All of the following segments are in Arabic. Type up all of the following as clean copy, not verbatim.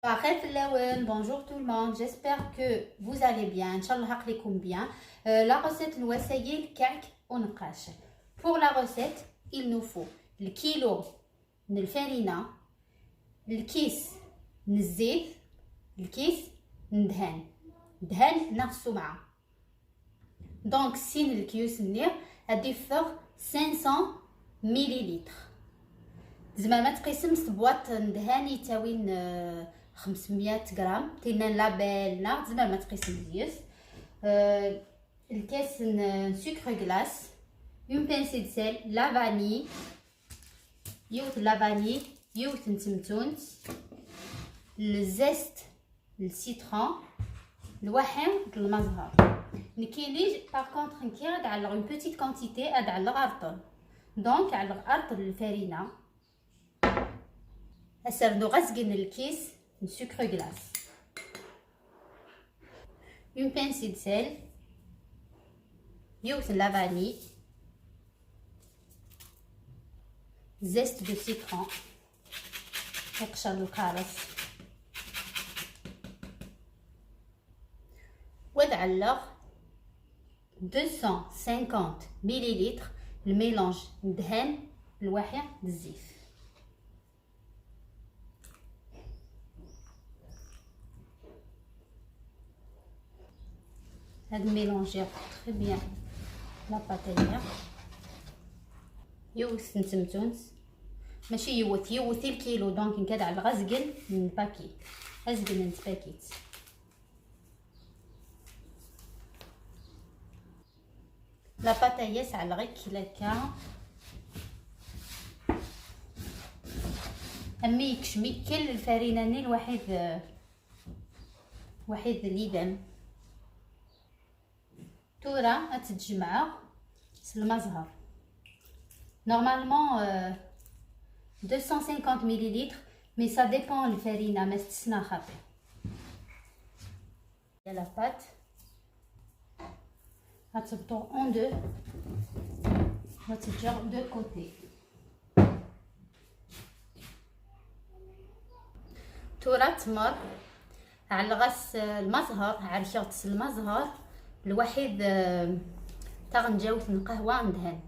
Bonjour tout le monde, j'espère que vous allez bien. Inch'Allah haqlikum bien. La recette الوسائل كعك ونقاش. Pour la recette, il nous faut le kilo de الفرينة, الكيس من الزيت, الكيس من دهن نغسو معاه. دونك سين الكيوس نير غادي فوق 500 مليلتر. زعما ما تقيسمش بواط ندهان يتاوين 500 غرام تينا لابيلنا زعما ما تقيسم مزيان. الكاس سكر غلاس, اون بانسي دو سيل, لا فاني, يوت لا فاني, يوت نتمتون, الزيت السيترون, الوحم المزهر. نكيلي باغ كونطخ نكي غاد على اون بوتيت كونتيتي غاد على الارطل. دونك على الارطل الفرينه اسردو غسقن الكيس سكر غلاس, اون بانسي دو سيل, يوت لا فاني, زيت دو سيترون, وقشر الكارس, ودعلق 250 مليلتر الميلونج ندهن الواحد الزيت. هاد ميلونجي تري بيان لا باتيا. يوث نتمتونس ماشي يوثي الكيلو, دونك نكاد على غزقن من باكي غزقن من باكيت. لا باتايا على غير كيلاكا امي يكشمي كل الفريناني الواحد ليدم تورا تتجمع المزهر. نورمالمون 250 مليلتر, مي سا ديبون الفرينه ما استثناء خاطر لا بات غتبطو اون دو وتتجر دو كوتي. تورا تمر على غاس المزهر, على شوط المزهر الواحد تاع نجاوز القهوه ندهن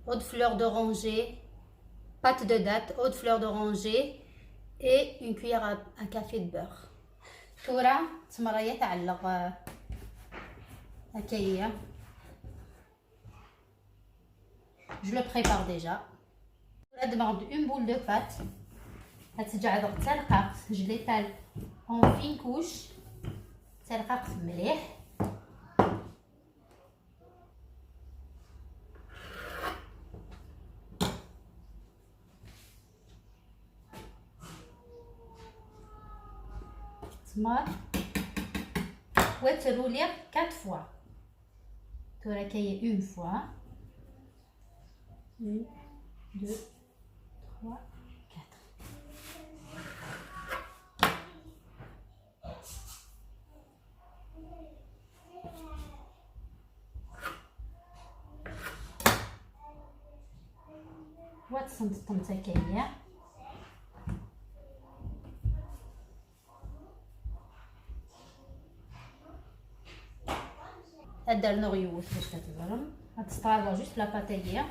eau de fleur d'oranger, pâte de date, eau de fleur d'oranger et une cuillère à café de beurre. تورا تمريه تعلق هكايا. Je le prépare déjà. تورا demande une boule de pâte. هتجعل تلقاق جليتال en fine couche, تلقاق مليح. تمر وترولي 4 fois. تورا كايا une fois, 1 2 3 وتصنططم تكايا. درنا غيوت باش كتبرم. غتستغربوا جوست لا باتايا.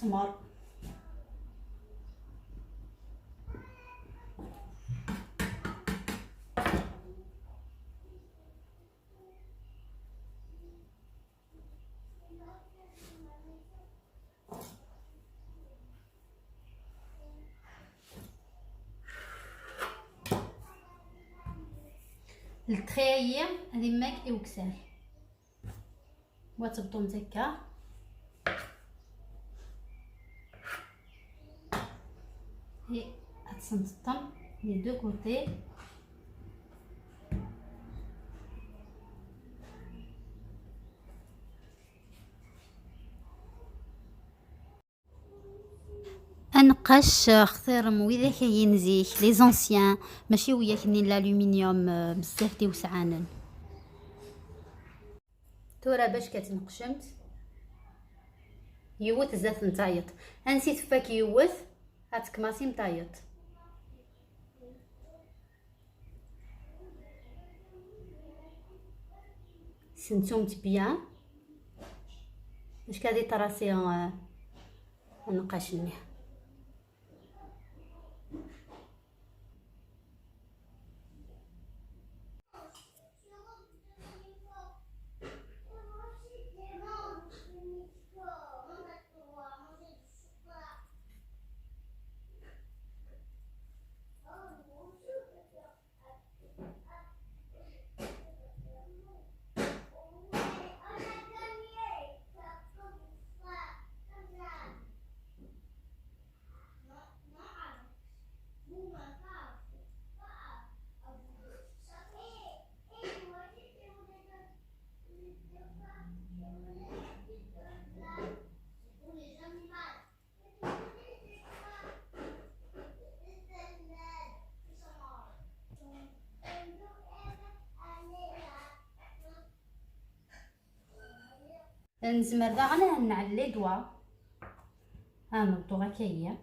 تمر التخيير هذه ماك وكسار وتبطو مزكا. هي هتسنططم les deux côtés. هنقاش خطير وإذا كاين زيك لي زونسيان ماشي ويا كنين الالومنيوم بزاف دي وسعانن. تورا باش كتنقشمت يوت زاف نتايط، انسيت فاك يوت هاتك ماسي متايط. سنتومت بيان باش كادي طراسي نقاشني. نزمر داغنا نعلي دوا نوضو هكا هي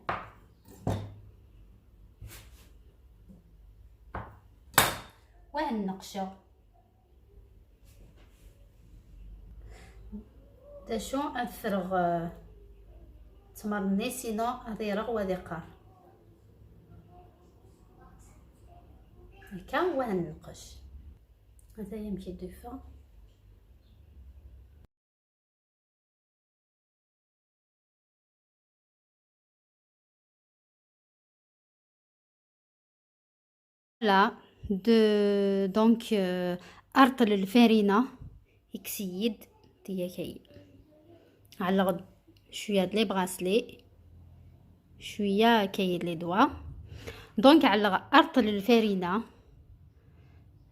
وهنقشو تاشو افرغ تمرني سينو هذي رغ وهذي قار هكا وهنقش هذا يمكن دفا. لا دونك ارطل الفرينه يكسيد ديالي على شويه د لي براسلي شويه كاين لي دوا دونك على ارطل الفرينه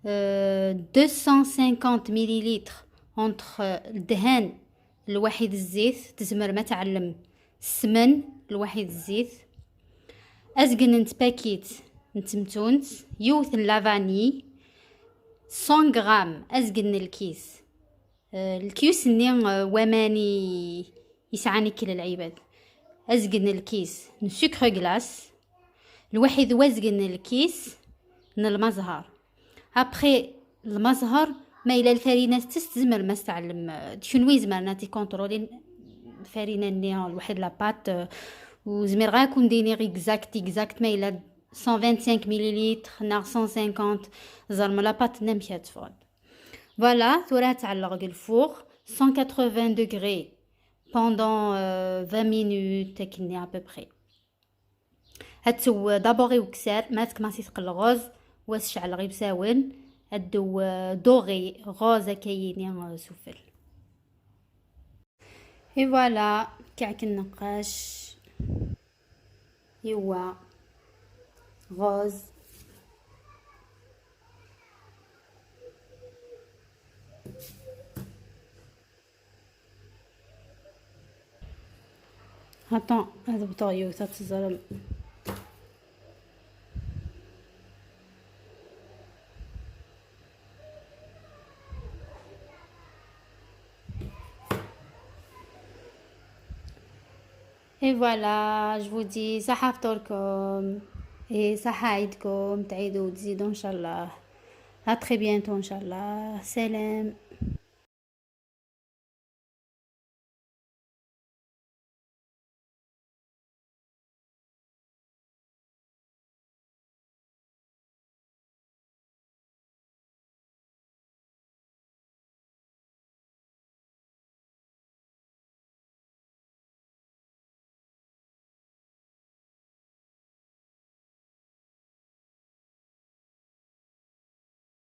250 مليلتر اونتر الدهان الواحد الزيت تزمر ما تعلم السمن الواحد الزيت ازقن انت باكيت نتمتونت يوثن لافاني 100 غرام ازقن الكيس الكيس ني وماني يسعاني كل العباد ازقن الكيس سكر غلاس الواحد وازقن الكيس من المزهر ابخي المزهر ما الى الفرينه تستزمر ما استعلم شنو زمر ناتي كونترولين الفرينه ني الواحد لاباط وزمير غا يكون ديني اكزاكت ما الى 125 مليلتر ناغ 150 زرم لاباط نمشات فوق فوالا ثورا تعلق الفوغ 180 degrés pendant 20 minutes تكني à peu près. هاتو دابوغي وكسار ما تكماسي ثقل الغوز واسشعل غير بساون هادو دوغي غوز كاينين سفل اي فوالا كعك النقاش هو غوز هاتون هذا بطايو تتزرم et voilà je vous dis صحة فطوركم صحة عيدكم تعيدوا وتزيدوا ان شاء الله. à très bientôt ان شاء الله. سلام.